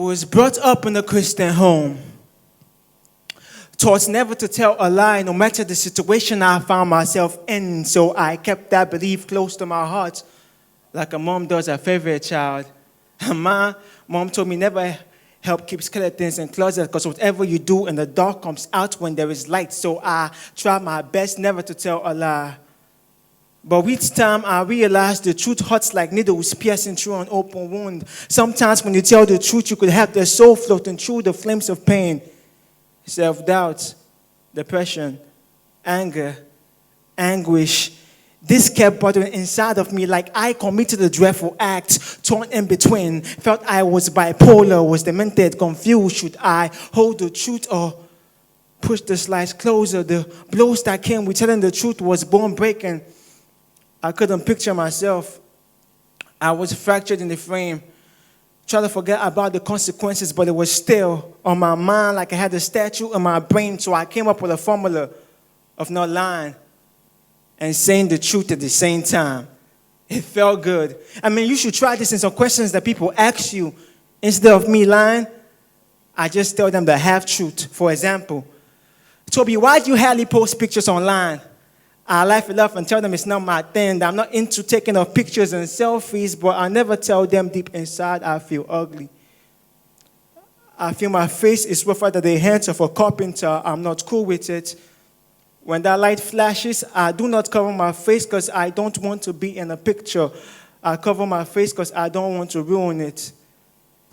was brought up in a Christian home, taught never to tell a lie no matter the situation I found myself in. So I kept that belief close to my heart like a mom does her favorite child. My mom told me never help keep skeletons in closets because whatever you do in the dark comes out when there is light. So I tried my best never to tell a lie. But with time, I realized the truth hurts like needles piercing through an open wound. Sometimes when you tell the truth, you could have the soul floating through the flames of pain. Self-doubt, depression, anger, anguish. This kept bothering inside of me like I committed a dreadful act, torn in between. Felt I was bipolar, was demented, confused. Should I hold the truth or push the slice closer? The blows that came with telling the truth was bone breaking. I couldn't picture myself. I was fractured in the frame. Trying to forget about the consequences, but it was still on my mind like I had a statue in my brain. So I came up with a formula of not lying and saying the truth at the same time. It felt good. I mean, you should try this in some questions that people ask you. Instead of me lying, I just tell them the half-truth. For example, Toby, why do you hardly post pictures online? I laugh it off and tell them it's not my thing. I'm not into taking of pictures and selfies, but I never tell them deep inside I feel ugly. I feel my face is rougher than the hands of a carpenter. I'm not cool with it. When that light flashes, I do not cover my face because I don't want to be in a picture. I cover my face because I don't want to ruin it.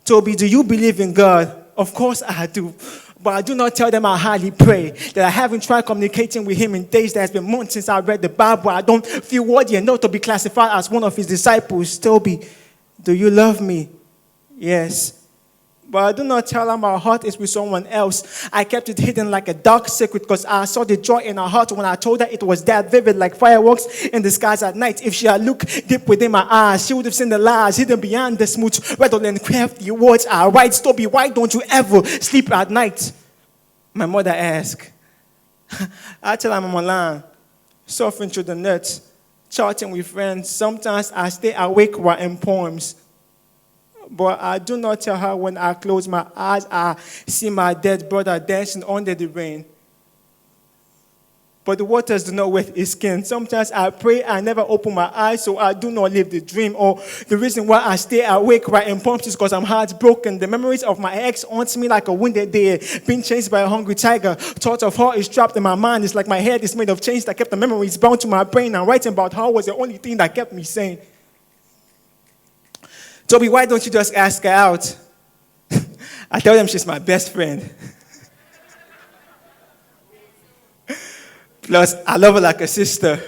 Toby, do you believe in God? Of course I do. But I do not tell them I highly pray, that I haven't tried communicating with him in days that has been months since I read the Bible. I don't feel worthy enough to be classified as one of his disciples. Toby, do you love me? Yes. But I do not tell her my heart is with someone else. I kept it hidden like a dark secret because I saw the joy in her heart when I told her it was that vivid, like fireworks in the skies at night. If she had looked deep within my eyes, she would have seen the lies hidden beyond the smooth, rather than crafty words I write. Toby, why don't you ever sleep at night? My mother asked. I tell her I'm online, surfing through the net, chatting with friends. Sometimes I stay awake writing poems. But I do not tell her when I close my eyes, I see my dead brother dancing under the rain. But the waters do not wet his skin. Sometimes I pray I never open my eyes, so I do not live the dream. Or the reason why I stay awake writing poems is because I'm heartbroken. The memories of my ex haunt me like a wounded deer, being chased by a hungry tiger. Thought of her is trapped in my mind. It's like my head is made of chains that kept the memories bound to my brain. And writing about her was the only thing that kept me sane. Toby, why don't you just ask her out? I tell them she's my best friend. Plus, I love her like a sister.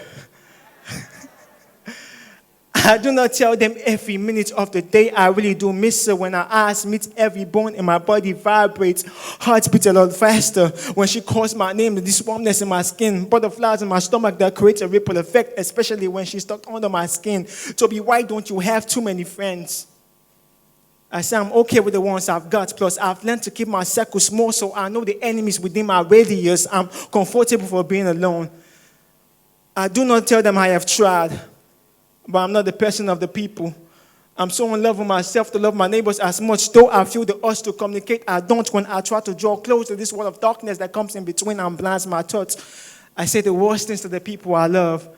I do not tell them every minute of the day I really do miss her. When our eyes meet, every bone in my body vibrates. Heart beats a lot faster. When she calls my name, this warmness in my skin, butterflies in my stomach that creates a ripple effect, especially when she's stuck under my skin. Toby, why don't you have too many friends? I say I'm okay with the ones I've got. Plus, I've learned to keep my circle small so I know the enemies within my radius. I'm comfortable for being alone. I do not tell them I have tried, but I'm not the person of the people. I'm so in love with myself to love my neighbors as much, though I feel the urge to communicate. I don't when I try to draw close to this world of darkness that comes in between and blinds my thoughts. I say the worst things to the people I love.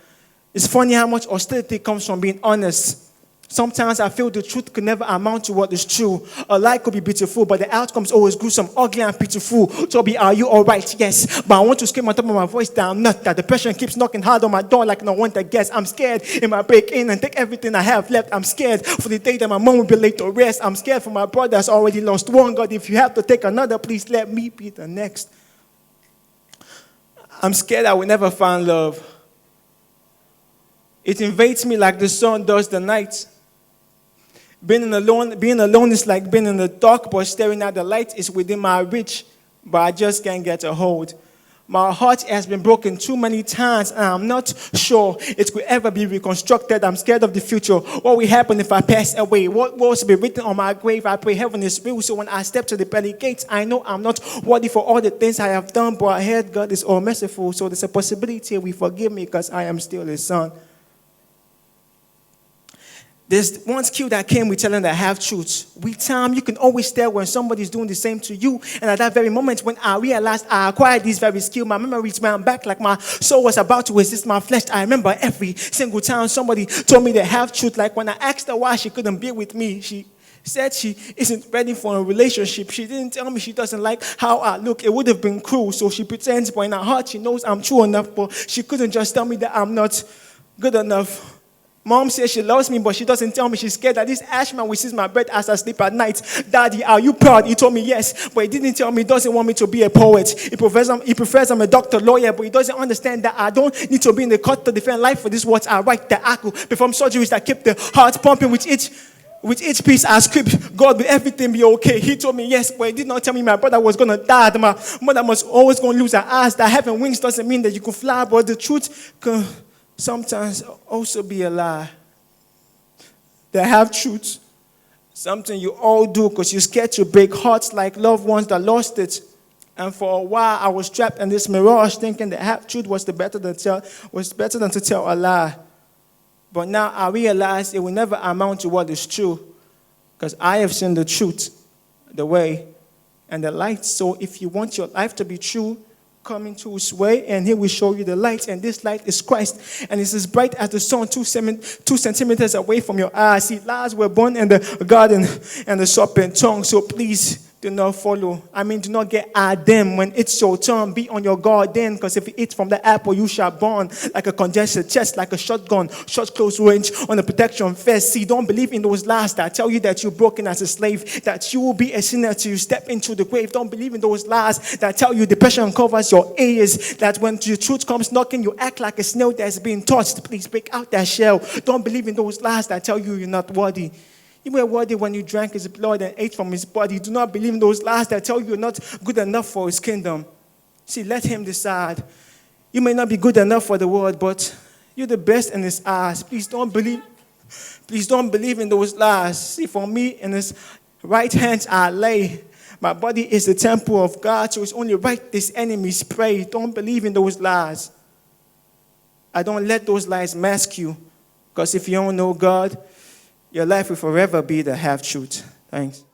It's funny how much hostility comes from being honest. Sometimes I feel the truth could never amount to what is true. A lie could be beautiful, but the outcome's always gruesome, ugly, and pitiful. Toby, are you all right? Yes. But I want to scream on top of my voice that I'm not. That depression keeps knocking hard on my door like no one that guess. I'm scared it might break in and take everything I have left. I'm scared for the day that my mom will be late to rest. I'm scared for my brother that's already lost one. God, if you have to take another, please let me be the next. I'm scared I will never find love. It invades me like the sun does the night. Being alone is like being in the dark, but staring at the light is within my reach, but I just can't get a hold. My heart has been broken too many times, and I'm not sure it could ever be reconstructed. I'm scared of the future. What will happen if I pass away? What will be written on my grave? I pray heaven is real, so when I step to the pearly gates, I know I'm not worthy for all the things I have done, but I heard God is all merciful, so there's a possibility He will forgive me because I am still His son. There's one skill that came with telling the half-truths. With time, you can always tell when somebody's doing the same to you. And at that very moment, when I realized I acquired this very skill, my memories ran back like my soul was about to resist my flesh. I remember every single time somebody told me the half-truth. Like when I asked her why she couldn't be with me, she said she isn't ready for a relationship. She didn't tell me she doesn't like how I look. It would have been cruel, so she pretends, but in her heart, she knows I'm true enough. But she couldn't just tell me that I'm not good enough. Mom says she loves me, but she doesn't tell me she's scared that this ashman will seize my bed as I sleep at night. Daddy, are you proud? He told me yes, but he didn't tell me he doesn't want me to be a poet. He prefers I'm a doctor, lawyer, but he doesn't understand that I don't need to be in the court to defend life for these words. I write the article, perform surgeries that keep the heart pumping with each piece I script. God, will everything be okay? He told me yes, but he did not tell me my brother was going to die. That my mother was always going to lose her eyes. That having wings doesn't mean that you can fly, but the truth can sometimes also be a lie. They have truth. Something you all do because you're scared to break hearts like loved ones that lost it. And for a while, I was trapped in this mirage thinking that half truth was better than to tell a lie. But now I realize it will never amount to what is true because I have seen the truth, the way, and the light. So if you want your life to be true, come into his way and he will show you the light, and this light is Christ, and it's as bright as the sun 2 centimeters away from your eyes. See, lies were born in the garden and the serpent tongue, so please do not follow. Do not get them when it's your turn. Be on your guard then, because if you eat from the apple, you shall burn like a congested chest, like a shotgun, shot close range on a protection vest. See, don't believe in those lies that tell you that you're broken as a slave, that you will be a sinner till you step into the grave. Don't believe in those lies that tell you depression covers your ears, that when the truth comes knocking, you act like a snail that's being touched. Please break out that shell. Don't believe in those lies that tell you you're not worthy. You were worthy when you drank his blood and ate from his body. Do not believe in those lies that tell you you're not good enough for his kingdom. See, let him decide. You may not be good enough for the world, but you're the best in his eyes. Please don't believe in those lies. See, for me, in his right hands I lay. My body is the temple of God, so it's only right these enemies pray. Don't believe in those lies. I don't let those lies mask you, because if you don't know God, your life will forever be the half-truth. Thanks.